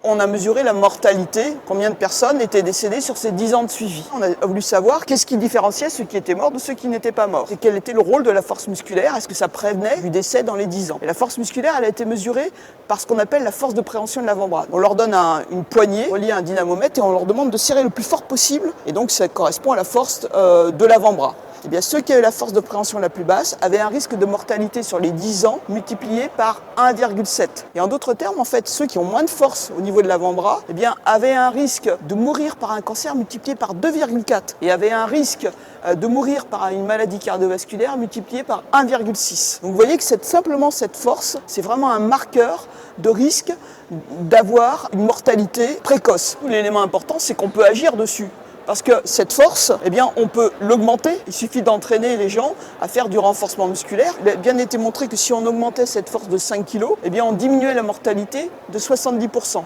on a mesuré la mortalité, combien de personnes étaient décédées sur ces 10 ans de suivi. On a voulu savoir qu'est-ce qui différenciait ceux qui étaient morts de ceux qui n'étaient pas morts. Et quel était le rôle de la force musculaire, est-ce que ça prévenait du décès dans les 10 ans. Et la force musculaire, elle a été mesurée par ce qu'on appelle la force de préhension de l'avant-bras. On leur donne une poignée reliée à un dynamomètre et on leur demande de serrer le plus fort possible. Et donc ça correspond à la force de l'avant-bras. Eh bien, ceux qui avaient la force de préhension la plus basse avaient un risque de mortalité sur les 10 ans multiplié par 1,7. Et en d'autres termes, en fait, ceux qui ont moins de force au niveau de l'avant-bras, eh bien, avaient un risque de mourir par un cancer multiplié par 2,4 et avaient un risque de mourir par une maladie cardiovasculaire multiplié par 1,6. Donc vous voyez que simplement cette force, c'est vraiment un marqueur de risque d'avoir une mortalité précoce. L'élément important, c'est qu'on peut agir dessus. Parce que cette force, eh bien, on peut l'augmenter. Il suffit d'entraîner les gens à faire du renforcement musculaire. Il a bien été montré que si on augmentait cette force de 5 kg, eh bien, on diminuait la mortalité de 70%.